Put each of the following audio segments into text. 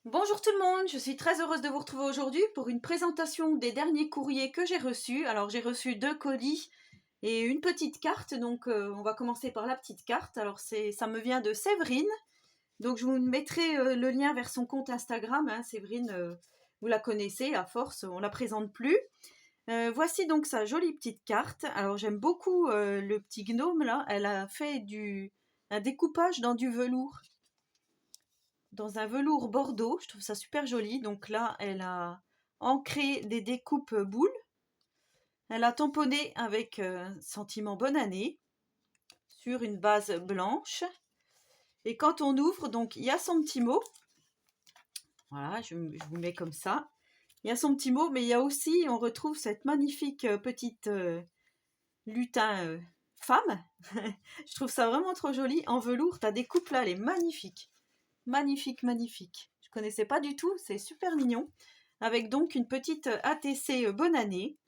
Bonjour tout le monde, je suis très heureuse de vous retrouver aujourd'hui pour une présentation des derniers courriers que j'ai reçus. Alors j'ai reçu 2 colis et une petite carte, donc on va commencer par la petite carte. Alors ça me vient de Séverine, donc je vous mettrai le lien vers son compte Instagram. Hein. Séverine, vous la connaissez à force, on la présente plus. Voici donc sa jolie petite carte. Alors j'aime beaucoup le petit gnome là, elle a fait un découpage dans du velours. Dans un velours bordeaux, je trouve ça super joli. Donc là, elle a ancré des découpes boules. Elle a tamponné avec sentiment bonne année sur une base blanche. Et quand on ouvre, donc il y a son petit mot. Voilà, je vous mets comme ça. Il y a son petit mot, mais il y a aussi, on retrouve cette magnifique petite lutin femme. Je trouve ça vraiment trop joli. En velours, ta découpe là, elle est magnifique. Magnifique, magnifique. Je connaissais pas du tout, c'est super mignon. Avec donc une petite ATC bonne année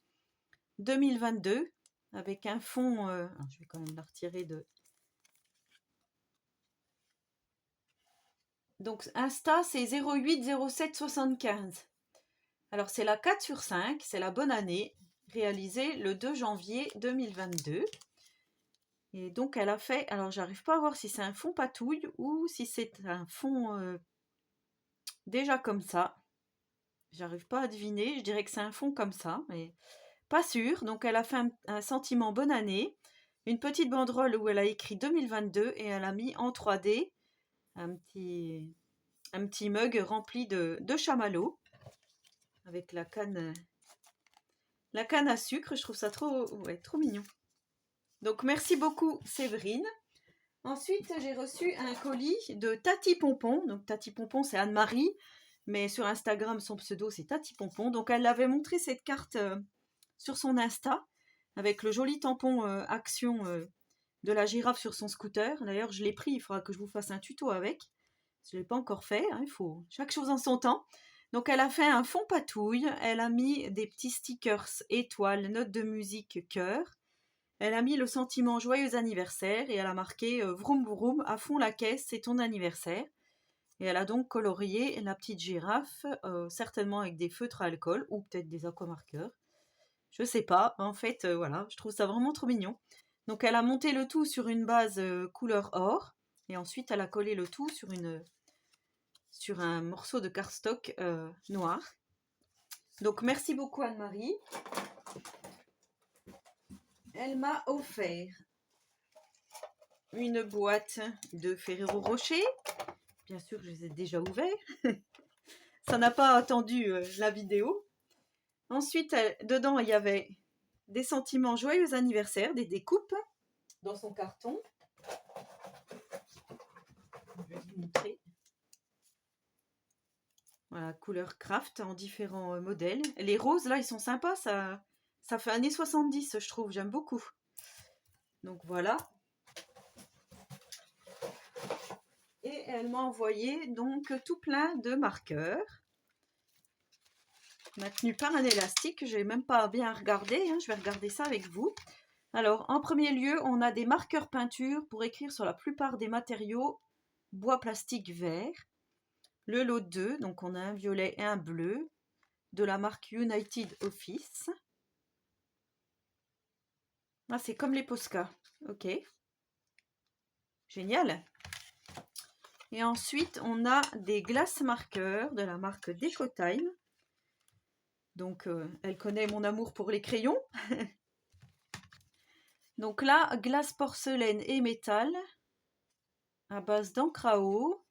2022 avec un fond. Je vais quand même la retirer de. Donc Insta c'est 08 07 75. Alors c'est la 4/5, c'est la bonne année, réalisée le 2 janvier 2022. Et donc elle a fait. Alors j'arrive pas à voir si c'est un fond patouille ou si c'est un fond déjà comme ça. J'arrive pas à deviner, je dirais que c'est un fond comme ça, mais pas sûr. Donc elle a fait un sentiment bonne année, une petite banderole où elle a écrit 2022 et elle a mis en 3D un petit mug rempli de chamallows avec la canne à sucre. Je trouve ça trop mignon. Donc merci beaucoup Séverine. Ensuite j'ai reçu un colis de Tati Pompon. Donc Tati Pompon c'est Anne-Marie, mais sur Instagram son pseudo c'est Tati Pompon. Donc elle avait montré cette carte sur son Insta avec le joli tampon action de la girafe sur son scooter. D'ailleurs, je l'ai pris, il faudra que je vous fasse un tuto avec. Je ne l'ai pas encore fait, hein, il faut chaque chose en son temps. Donc elle a fait un fond patouille, elle a mis des petits stickers étoiles, notes de musique, cœur. Elle a mis le sentiment joyeux anniversaire et elle a marqué vroom vroom, à fond la caisse, c'est ton anniversaire. Et elle a donc colorié la petite girafe, certainement avec des feutres à alcool ou peut-être des aquamarqueurs. Je sais pas, en fait, voilà, je trouve ça vraiment trop mignon. Donc elle a monté le tout sur une base couleur or, et ensuite elle a collé le tout sur un morceau de cardstock noir. Donc merci beaucoup Anne-Marie. Elle m'a offert une boîte de Ferrero Rocher. Bien sûr, je les ai déjà ouverts. Ça n'a pas attendu la vidéo. Ensuite, dedans, il y avait des sentiments joyeux anniversaire, des découpes dans son carton. Je vais vous montrer. Voilà, couleur craft en différents modèles. Les roses, là, ils sont sympas. Ça fait années 70, je trouve. J'aime beaucoup. Donc voilà. Et elle m'a envoyé donc tout plein de marqueurs. Maintenus par un élastique. Je n'ai même pas bien regardé. Hein. Je vais regarder ça avec vous. Alors, en premier lieu, on a des marqueurs peinture pour écrire sur la plupart des matériaux bois, plastique, verre. Le lot 2, donc on a un violet et un bleu de la marque United Office. Ah, c'est comme les Posca. Ok. Génial. Et ensuite, on a des glaces marqueurs de la marque Decotime. Donc, elle connaît mon amour pour les crayons. Donc là, glace porcelaine et métal à base d'encre à eau.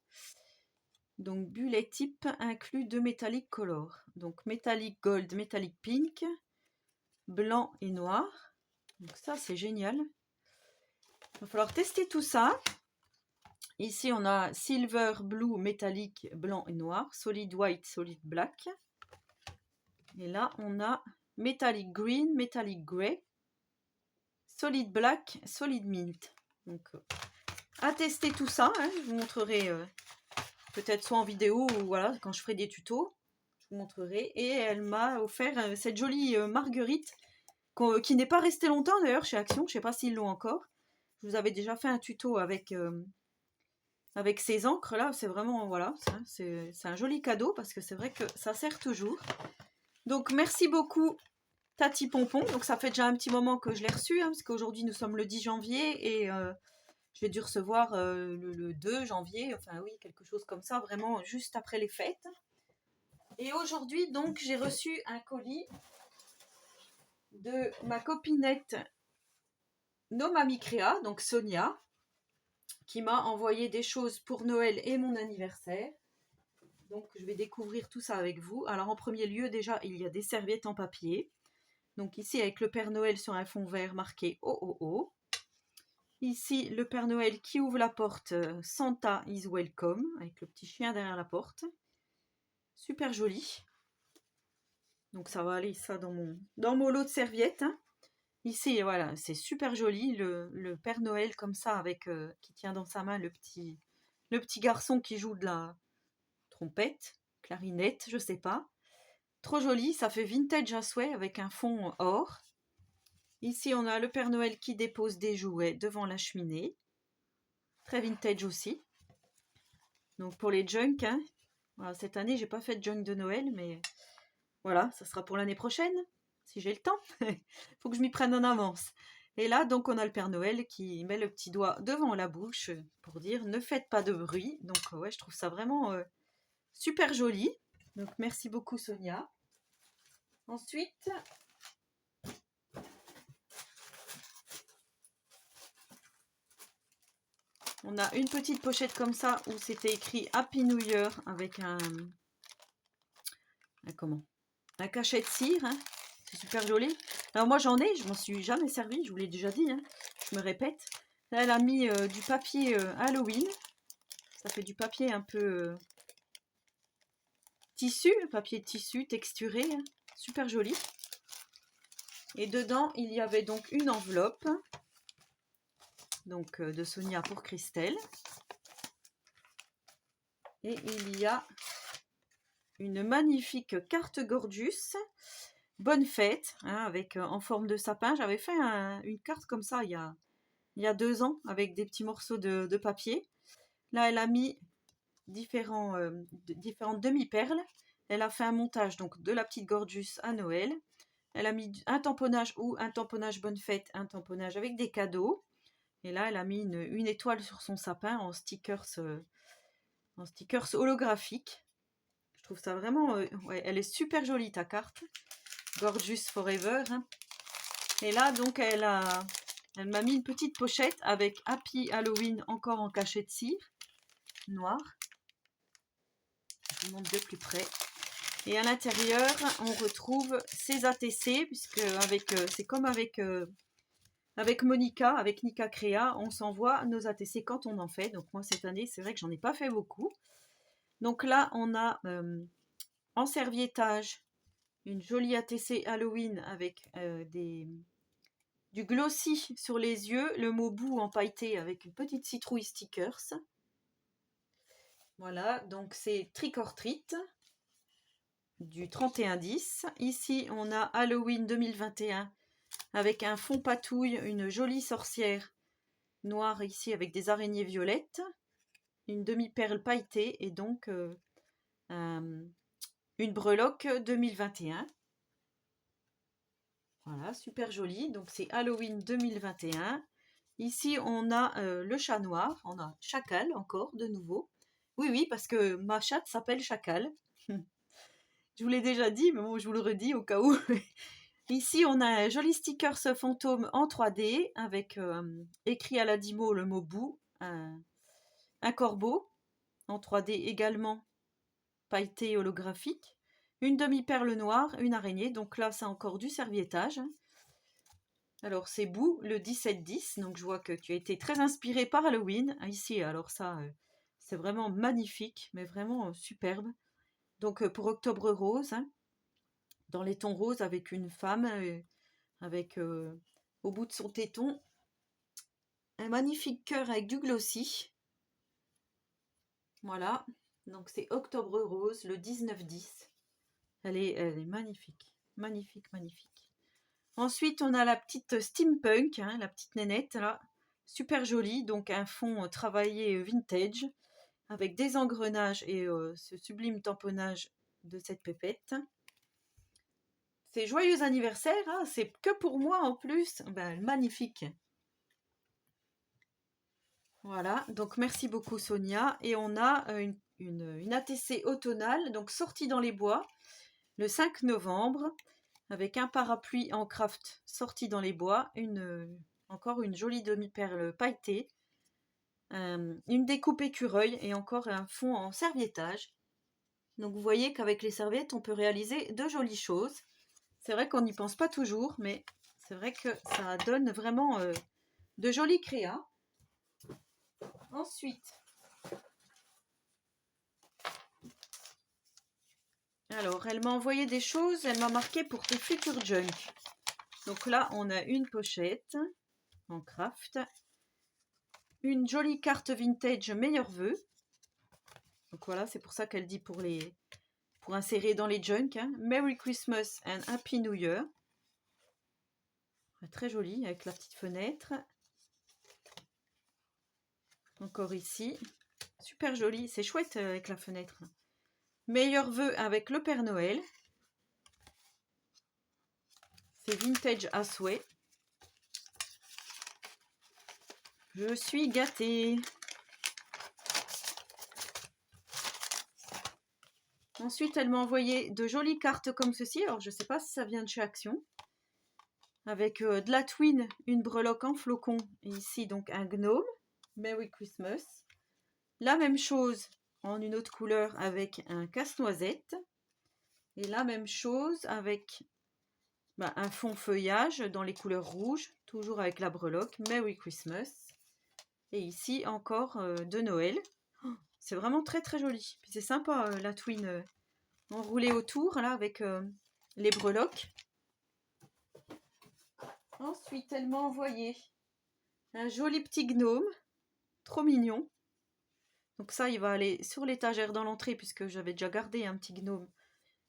Donc, bullet type inclut 2 metallic color. Donc, metallic gold, metallic pink, blanc et noir. Donc ça, c'est génial. Il va falloir tester tout ça. Ici, on a silver, blue, métallique, blanc et noir, solid white, solid black. Et là, on a metallic green, metallic grey, solid black, solid mint. Donc, à tester tout ça. Hein, je vous montrerai peut-être soit en vidéo ou voilà, quand je ferai des tutos. Je vous montrerai. Et elle m'a offert cette jolie marguerite qui n'est pas restée longtemps d'ailleurs chez Action. Je ne sais pas s'ils l'ont encore. Je vous avais déjà fait un tuto avec avec ces encres là, c'est vraiment, voilà, c'est un joli cadeau parce que c'est vrai que ça sert toujours. Donc merci beaucoup Tati Pompon. Donc ça fait déjà un petit moment que je l'ai reçu, parce qu'aujourd'hui nous sommes le 10 janvier et j'ai dû recevoir le 2 janvier, enfin oui, quelque chose comme ça, vraiment juste après les fêtes. Et aujourd'hui donc j'ai reçu un colis de ma copinette Nomami Créa, donc Sonia, qui m'a envoyé des choses pour Noël et mon anniversaire. Donc je vais découvrir tout ça avec vous. Alors en premier lieu déjà il y a des serviettes en papier. Donc ici avec le Père Noël sur un fond vert marqué Oh oh oh. Ici le Père Noël qui ouvre la porte, Santa is welcome, avec le petit chien derrière la porte. Super joli. Donc ça va aller ça dans mon lot de serviettes. Ici voilà, c'est super joli le Père Noël comme ça avec qui tient dans sa main le petit garçon qui joue de la trompette, clarinette, je sais pas. Trop joli, ça fait vintage à souhait avec un fond or. Ici, on a le Père Noël qui dépose des jouets devant la cheminée. Très vintage aussi. Donc pour les junks, hein. Voilà, cette année, j'ai pas fait de junk de Noël, mais voilà, ça sera pour l'année prochaine, si j'ai le temps. Faut que je m'y prenne en avance. Et là, donc, on a le Père Noël qui met le petit doigt devant la bouche pour dire ne faites pas de bruit. Donc ouais, je trouve ça vraiment super joli. Donc merci beaucoup Sonia. Ensuite, on a une petite pochette comme ça où c'était écrit Happy New Year avec un cachet de cire. Hein. C'est super joli. Alors moi j'en ai, je m'en suis jamais servi, je vous l'ai déjà dit. Hein. Je me répète. Là elle a mis du papier Halloween. Ça fait du papier un peu tissu, papier tissu texturé. Hein. Super joli. Et dedans il y avait donc une enveloppe. Donc de Sonia pour Christelle. Et il y a une magnifique carte Gorgeous. Bonne fête, hein, avec en forme de sapin. J'avais fait une carte comme ça il y a 2 ans avec des petits morceaux de papier. Là, elle a mis différentes demi-perles. Elle a fait un montage donc de la petite Gorgeous à Noël. Elle a mis un tamponnage bonne fête, un tamponnage avec des cadeaux. Et là, elle a mis une étoile sur son sapin en stickers holographiques. Je trouve ça vraiment... ouais, elle est super jolie ta carte. Gorgeous Forever. Hein. Et là, donc, elle m'a mis une petite pochette avec Happy Halloween encore en cachet de cire noir. Je vous montre de plus près. Et à l'intérieur, on retrouve ses ATC, puisque c'est comme avec Monica, avec Nika Créa, on s'envoie nos ATC quand on en fait. Donc moi, cette année, c'est vrai que j'en ai pas fait beaucoup. Donc là, on a en serviettage une jolie ATC Halloween avec du glossy sur les yeux, le mot bout en pailleté avec une petite citrouille stickers. Voilà, donc c'est Trick or Treat du 31-10. Ici, on a Halloween 2021 avec un fond patouille, une jolie sorcière noire ici avec des araignées violettes, une demi-perle pailletée et donc une breloque 2021. Voilà, super joli. Donc c'est Halloween 2021. Ici, on a le chat noir. On a Chacal encore, de nouveau. Oui, oui, parce que ma chatte s'appelle Chacal. Je vous l'ai déjà dit, mais bon, je vous le redis au cas où. Ici, on a un joli sticker fantôme en 3D avec écrit à la Dimo le mot bout, un corbeau en 3D également pailleté holographique, une demi-perle noire, une araignée. Donc là, c'est encore du serviettage. Alors, c'est Bou, le 17-10. Donc, je vois que tu as été très inspiré par Halloween. Ici, alors ça, c'est vraiment magnifique, mais vraiment superbe. Donc, pour Octobre Rose, hein, dans les tons roses, avec une femme, avec au bout de son téton, un magnifique cœur avec du glossy. Voilà. Donc, c'est Octobre Rose, le 19-10. Elle est magnifique. Magnifique, magnifique. Ensuite, on a la petite steampunk, hein, la petite nénette, là. Super jolie. Donc, un fond travaillé vintage. avec des engrenages et ce sublime tamponnage de cette pépette. C'est joyeux anniversaire, hein, c'est que pour moi en plus. Ben, magnifique. Voilà, donc merci beaucoup Sonia. Et on a une ATC automnale, donc sortie dans les bois, le 5 novembre, avec un parapluie en craft sorti dans les bois, encore une jolie demi-perle pailletée, une découpe écureuil et encore un fond en serviettage. Donc vous voyez qu'avec les serviettes, on peut réaliser de jolies choses. C'est vrai qu'on n'y pense pas toujours, mais c'est vrai que ça donne vraiment de jolis créas. Ensuite, alors elle m'a envoyé des choses, elle m'a marqué pour tes futurs junk. Donc là, on a une pochette en craft, une jolie carte vintage meilleurs vœux. Donc voilà, c'est pour ça qu'elle dit pour insérer dans les junk, hein. Merry Christmas and Happy New Year. Très jolie avec la petite fenêtre. Encore ici, super joli, c'est chouette avec la fenêtre. Meilleurs vœux avec le Père Noël. C'est vintage à souhait. Je suis gâtée. Ensuite, elle m'a envoyé de jolies cartes comme ceci. Alors, je ne sais pas si ça vient de chez Action. Avec de la twine, une breloque en flocon. Et ici, donc, un gnome. Merry Christmas. La même chose en une autre couleur avec un casse-noisette. Et la même chose avec un fond feuillage dans les couleurs rouges. Toujours avec la breloque. Merry Christmas. Et ici, encore de Noël. Oh, c'est vraiment très très joli. Puis c'est sympa, la twine enroulée autour, là, avec les breloques. Ensuite, elle m'a envoyé un joli petit gnome, trop mignon. Donc ça, il va aller sur l'étagère dans l'entrée, puisque j'avais déjà gardé un petit gnome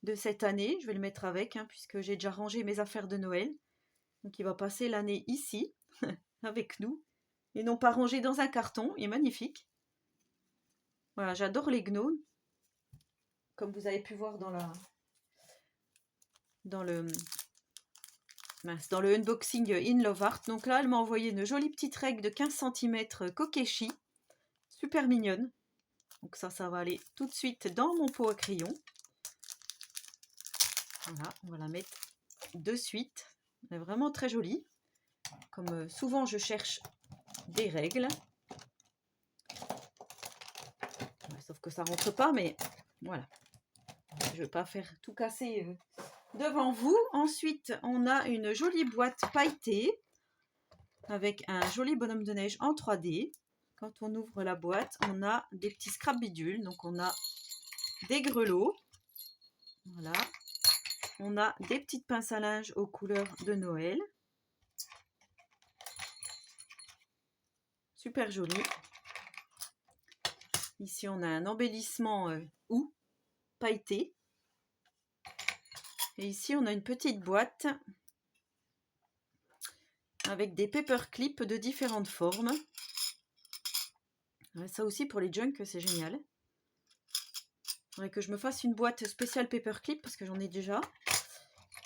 de cette année. Je vais le mettre avec, hein, puisque j'ai déjà rangé mes affaires de Noël. Donc il va passer l'année ici, avec nous. Et non pas rangé dans un carton, il est magnifique. Voilà, j'adore les gnomes. Comme vous avez pu voir dans le unboxing In Love Art. Donc là, elle m'a envoyé une jolie petite règle de 15 cm Kokeshi. Super mignonne. Donc ça va aller tout de suite dans mon pot à crayon. Voilà, on va la mettre de suite. Elle est vraiment très jolie. Comme souvent, je cherche des règles. Ouais, sauf que ça rentre pas, mais voilà. Je ne vais pas faire tout casser devant vous. Ensuite, on a une jolie boîte pailletée avec un joli bonhomme de neige en 3D. Quand on ouvre la boîte, on a des petits scrap bidules. Donc, on a des grelots. Voilà. On a des petites pinces à linge aux couleurs de Noël. Super joli. Ici, on a un embellissement pailleté. Et ici, on a une petite boîte avec des paperclips de différentes formes. Ouais, ça aussi, pour les junk, c'est génial. Il faudrait que je me fasse une boîte spéciale paperclip parce que j'en ai déjà.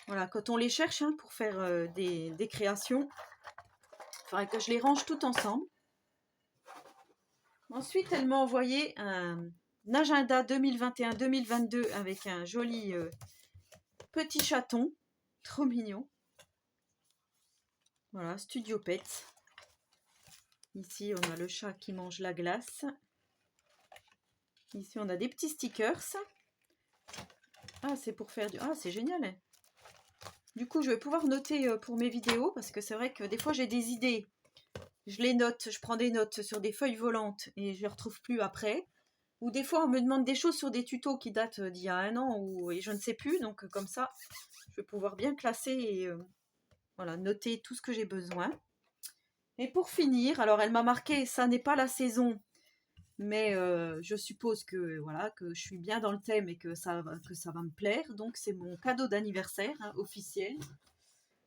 Voilà, quand on les cherche pour faire des créations, il faudrait que je les range toutes ensemble. Ensuite, elle m'a envoyé un agenda 2021-2022 avec un joli petit chaton, trop mignon. Voilà, Studio Pets. Ici, on a le chat qui mange la glace. Ici, on a des petits stickers. Ah, c'est pour faire du... Ah, c'est génial. Du coup, je vais pouvoir noter pour mes vidéos parce que c'est vrai que des fois, j'ai des idées. Je les note, je prends des notes sur des feuilles volantes et je les retrouve plus après. Ou des fois, on me demande des choses sur des tutos qui datent d'il y a 1 an et je ne sais plus. Donc, comme ça, je vais pouvoir bien classer et voilà, noter tout ce que j'ai besoin. Et pour finir, alors elle m'a marqué, ça n'est pas la saison, mais je suppose que voilà, que je suis bien dans le thème et que ça va me plaire. Donc c'est mon cadeau d'anniversaire officiel.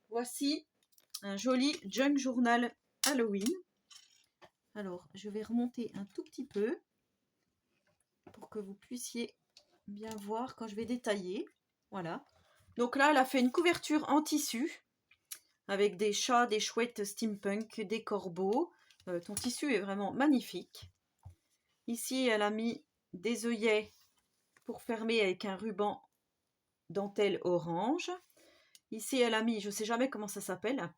Voici un joli junk journal Halloween. Alors je vais remonter un tout petit peu. pour que vous puissiez bien voir quand je vais détailler. Voilà. Donc là, elle a fait une couverture en tissu avec des chats, des chouettes steampunk, des corbeaux. Ton tissu est vraiment magnifique. Ici, elle a mis des œillets pour fermer avec un ruban dentelle orange. Ici, elle a mis, je ne sais jamais comment ça s'appelle,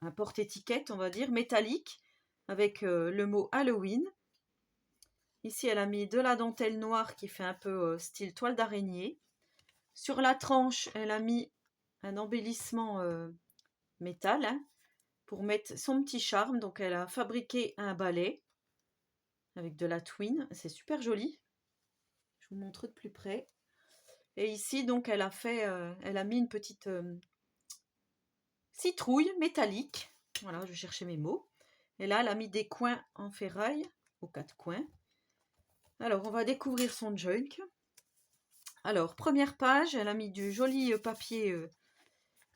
un porte-étiquette, on va dire, métallique, avec le mot Halloween. Ici, elle a mis de la dentelle noire qui fait un peu style toile d'araignée. Sur la tranche, elle a mis un embellissement métal, hein, pour mettre son petit charme. Donc, elle a fabriqué un balai avec de la twine. C'est super joli. Je vous montre de plus près. Et ici, donc, elle a mis une petite citrouille métallique. Voilà, je cherchais mes mots. Et là, elle a mis des coins en ferraille aux 4 coins. Alors, on va découvrir son junk. Alors, première page, elle a mis du joli papier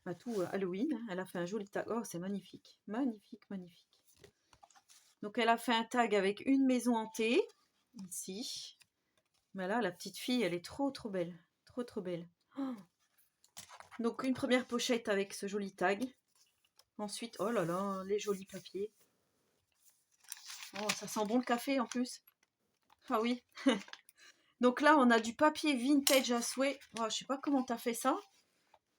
à tout Halloween. Elle a fait un joli tag. Oh, c'est magnifique. Magnifique, magnifique. Donc, elle a fait un tag avec une maison hantée. Ici. Mais là, la petite fille, elle est trop, trop belle. Trop, trop belle. Oh. Donc, une première pochette avec ce joli tag. Ensuite, oh là là, les jolis papiers. Oh, ça sent bon le café en plus. Ah oui. Donc là, on a du papier vintage à souhait. Oh, je sais pas comment tu as fait ça.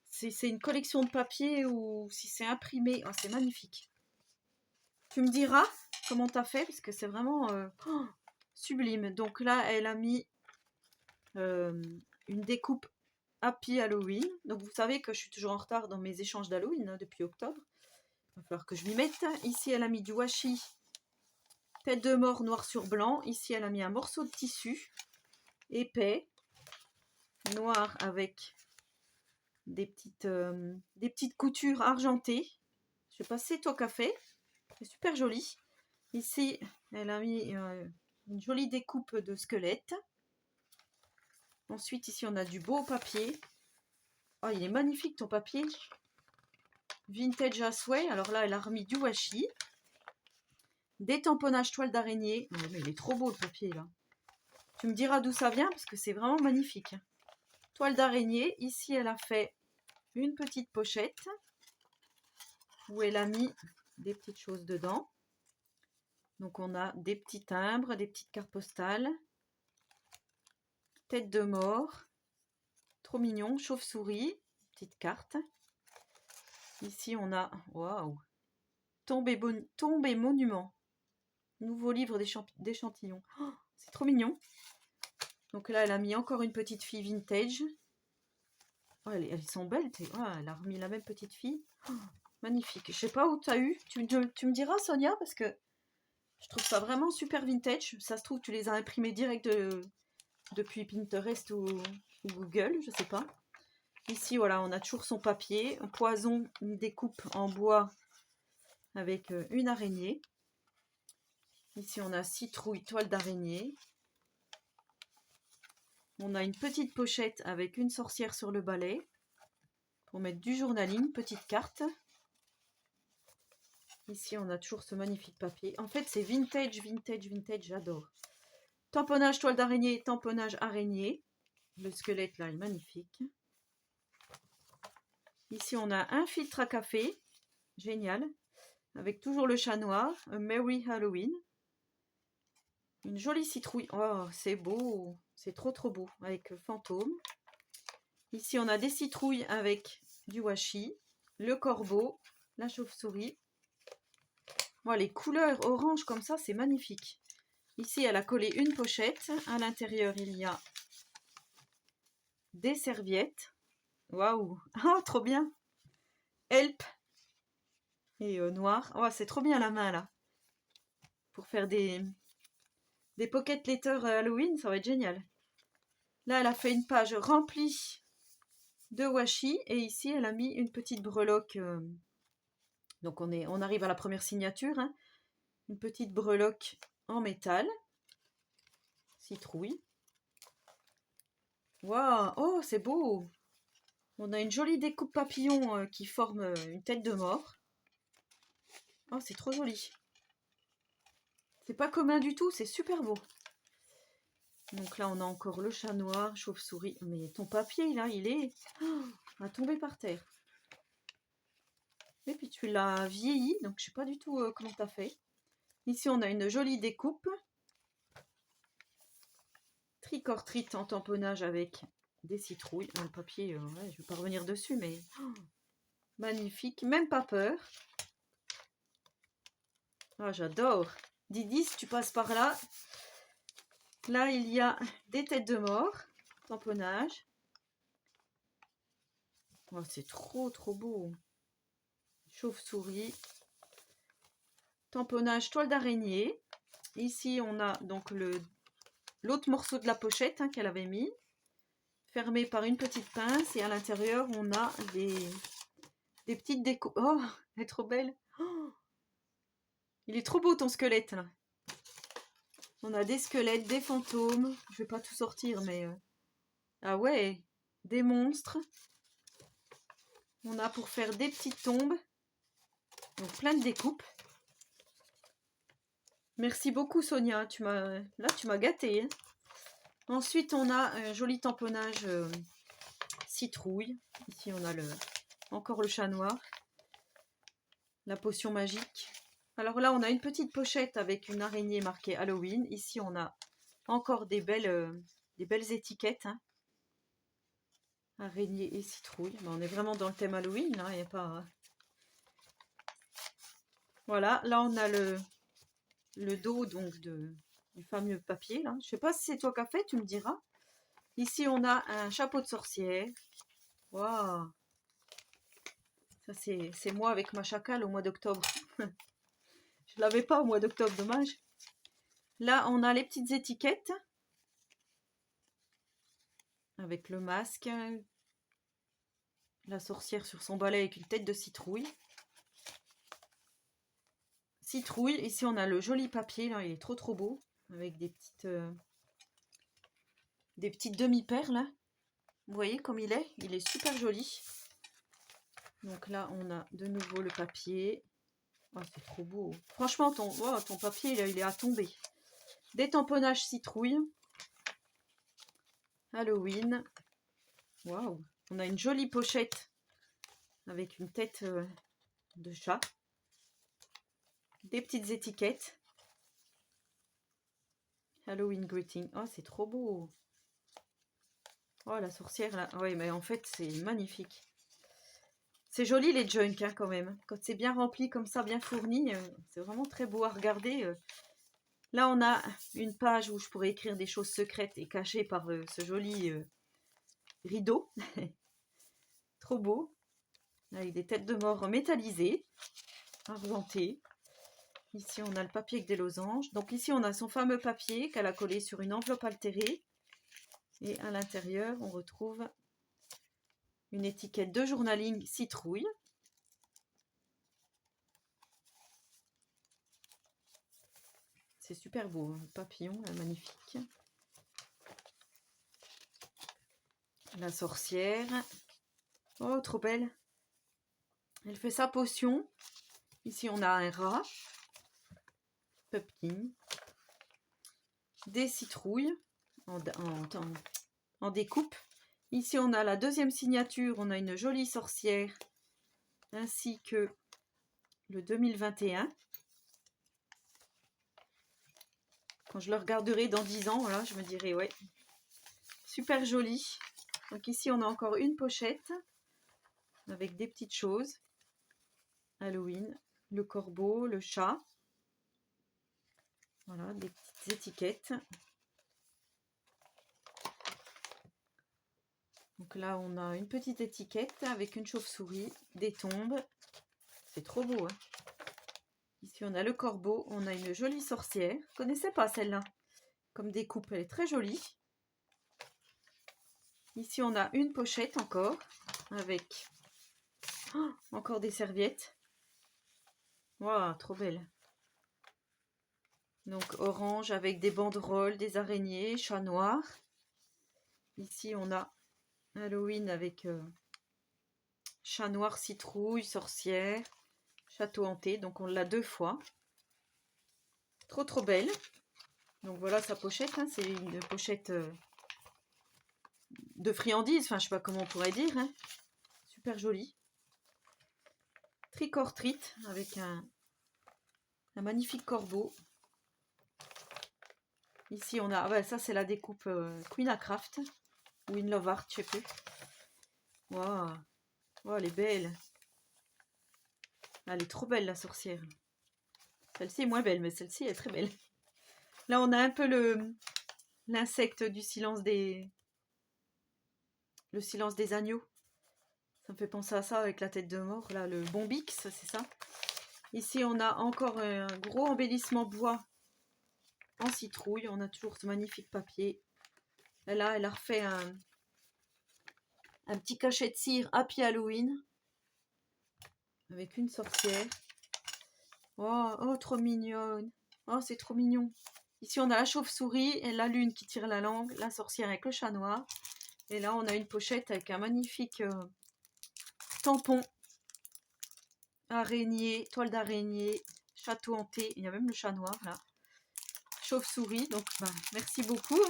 C'est une collection de papier ou si c'est imprimé. Oh, c'est magnifique. Tu me diras comment tu as fait parce que c'est vraiment sublime. Donc là, elle a mis une découpe Happy Halloween. Donc vous savez que je suis toujours en retard dans mes échanges d'Halloween hein, depuis octobre. Il va falloir que je m'y mette. Ici, elle a mis du washi tête de mort noir sur blanc. Ici, elle a mis un morceau de tissu épais, noir avec des petites coutures argentées. Je sais pas si c'est toi qui as fait. C'est super joli. Ici, elle a mis une jolie découpe de squelette. Ensuite, ici, on a du beau papier. Oh, il est magnifique ton papier. Vintage à souhait. Alors là, elle a remis du washi. Des tamponnages toile d'araignée. Oh, mais il est trop beau le papier là. Tu me diras d'où ça vient parce que c'est vraiment magnifique. Toile d'araignée. Ici, elle a fait une petite pochette où elle a mis des petites choses dedans. Donc, on a des petits timbres, des petites cartes postales. Tête de mort. Trop mignon. Chauve-souris. Petite carte. Ici, on a... Waouh! Tombe et monument. Nouveau livre d'échantillons. Oh, c'est trop mignon. Donc là, elle a mis encore une petite fille vintage. Oh, elles sont belles. Oh, elle a remis la même petite fille. Oh, magnifique. Je sais pas où tu as eu. Tu me diras, Sonia, parce que je trouve ça vraiment super vintage. Ça se trouve, tu les as imprimés direct depuis Pinterest ou Google, je sais pas. Ici, voilà, on a toujours son papier. Un poison, une découpe en bois avec une araignée. Ici, on a citrouille, toile d'araignée. On a une petite pochette avec une sorcière sur le balai pour mettre du journaling, petite carte. Ici, on a toujours ce magnifique papier. En fait, c'est vintage, vintage, vintage, j'adore. Tamponnage toile d'araignée, tamponnage araignée. Le squelette, là, est magnifique. Ici, on a un filtre à café. Génial. Avec toujours le chat noir. A Merry Halloween. Une jolie citrouille. Oh, c'est beau. C'est trop, trop beau. Avec fantôme. Ici, on a des citrouilles avec du washi. Le corbeau. La chauve-souris. Voilà, les couleurs orange comme ça, c'est magnifique. Ici, elle a collé une pochette. À l'intérieur, il y a des serviettes. Waouh! Oh, trop bien! Help! Et noir. Oh, c'est trop bien la main, là. Pour faire des pocket letters Halloween, ça va être génial. Là, elle a fait une page remplie de washi. Et ici, elle a mis une petite breloque. Donc, on arrive à la première signature. Hein. Une petite breloque en métal. Citrouille. Waouh! Oh, c'est beau! On a une jolie découpe papillon qui forme une tête de mort. Oh, c'est trop joli. C'est pas commun du tout, c'est super beau. Donc là, on a encore le chat noir, chauve-souris. Mais ton papier, là, il est à tomber par terre. Et puis tu l'as vieilli, donc je sais pas du tout comment tu as fait. Ici, on a une jolie découpe. Tricortrite en tamponnage avec des citrouilles. Le papier, ouais, je vais pas revenir dessus, mais magnifique. Même pas peur. Ah, j'adore. Didi, si tu passes par là, là, il y a des têtes de mort. Tamponnage. Oh, c'est trop, trop beau. Chauve-souris. Tamponnage toile d'araignée. Ici, on a donc l'autre morceau de la pochette qu'elle avait mis, fermé par une petite pince. Et à l'intérieur, on a des petites décos. Oh, elle est trop belle. Oh, il est trop beau ton squelette, là. On a des squelettes, des fantômes. Je vais pas tout sortir, mais... Ah ouais, des monstres. On a pour faire des petites tombes. Donc plein de découpes. Merci beaucoup Sonia, là tu m'as gâtée. Hein. Ensuite on a un joli tamponnage citrouille. Ici on a encore le chat noir. La potion magique. Alors là on a une petite pochette avec une araignée marquée Halloween. Ici on a encore des belles étiquettes. Hein. Araignée et citrouille. Ben, on est vraiment dans le thème Halloween. Là, y a pas... Voilà, là on a le dos donc du fameux papier là. Je sais pas si c'est toi qui as fait, tu me diras. Ici on a un chapeau de sorcière. Waouh. Ça c'est moi avec ma chacale au mois d'octobre. Je l'avais pas au mois d'octobre, dommage. Là on a les petites étiquettes avec le masque, la sorcière sur son balai avec une tête de citrouille. Citrouille, ici on a le joli papier là, il est trop trop beau avec des petites demi-perles. Vous voyez comme il est super joli. Donc là, on a de nouveau le papier. Oh, c'est trop beau. Franchement, ton papier, là, il est à tomber. Des tamponnages citrouille. Halloween. Waouh. On a une jolie pochette avec une tête de chat. Des petites étiquettes. Halloween greeting. Oh, c'est trop beau. Oh, la sorcière, là. Oui, mais en fait, c'est magnifique. C'est joli, les junk, hein, quand même. Quand c'est bien rempli comme ça, bien fourni, c'est vraiment très beau à regarder. Là, on a une page où je pourrais écrire des choses secrètes et cachées par ce joli rideau. Trop beau. Avec des têtes de mort métallisées, argentées. Ici, on a le papier avec des losanges. Donc ici, on a son fameux papier qu'elle a collé sur une enveloppe altérée. Et à l'intérieur, on retrouve une étiquette de journaling citrouille. C'est super beau, le papillon, là, magnifique. La sorcière. Oh, trop belle. Elle fait sa potion. Ici, on a un rat. Pumpkin. Des citrouilles en découpe. Ici, on a la deuxième signature. On a une jolie sorcière. Ainsi que le 2021. Quand je le regarderai dans 10 ans, voilà, je me dirai, ouais, super joli. Donc ici, on a encore une pochette avec des petites choses. Halloween, le corbeau, le chat. Voilà, des petites étiquettes. Donc là, on a une petite étiquette avec une chauve-souris, des tombes. C'est trop beau, hein. Ici, on a le corbeau. On a une jolie sorcière. Je ne connaissais pas celle-là. Comme découpe, elle est très jolie. Ici, on a une pochette encore avec encore des serviettes. Waouh, trop belle. Donc orange avec des banderoles, des araignées, chat noir. Ici, on a Halloween avec chat noir, citrouille, sorcière, château hanté. Donc on l'a 2 fois. Trop trop belle. Donc voilà sa pochette, hein, c'est une pochette de friandises, enfin je sais pas comment on pourrait dire, hein. Super jolie. Trick-or-treat avec un magnifique corbeau. Ici on a, ouais, ça c'est la découpe Queen à Craft ou In Love Art, je sais plus. Waouh, wow, elle est belle. Elle est trop belle la sorcière. Celle-ci est moins belle, mais celle-ci est très belle. Là on a un peu l'insecte du silence des... Le silence des agneaux. Ça me fait penser à ça avec la tête de mort, là, le Bombix, c'est ça. Ici on a encore un gros embellissement bois en citrouille. On a toujours ce magnifique papier. Et là, elle a refait un petit cachet de cire Happy Halloween avec une sorcière. Oh, oh, trop mignonne. Oh, c'est trop mignon. Ici, on a la chauve-souris et la lune qui tire la langue, la sorcière avec le chat noir. Et là, on a une pochette avec un magnifique tampon, araignée, toile d'araignée, château hanté. Il y a même le chat noir là. Chauve-souris. Donc, bah, merci beaucoup.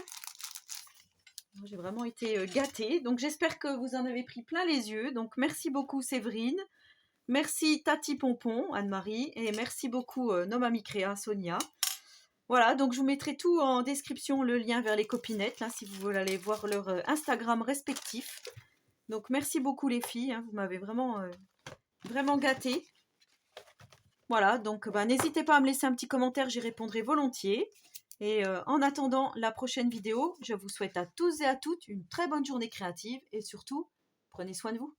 J'ai vraiment été gâtée. Donc, j'espère que vous en avez pris plein les yeux. Donc, merci beaucoup Séverine. Merci Tati Pompon, Anne-Marie. Et merci beaucoup Nomami Créa, Sonia. Voilà, donc je vous mettrai tout en description, le lien vers les copinettes, là, si vous voulez aller voir leur Instagram respectif. Donc, merci beaucoup les filles. Hein, vous m'avez vraiment, vraiment gâtée. Voilà, donc bah, n'hésitez pas à me laisser un petit commentaire, j'y répondrai volontiers. Et en attendant la prochaine vidéo, je vous souhaite à tous et à toutes une très bonne journée créative et surtout, prenez soin de vous.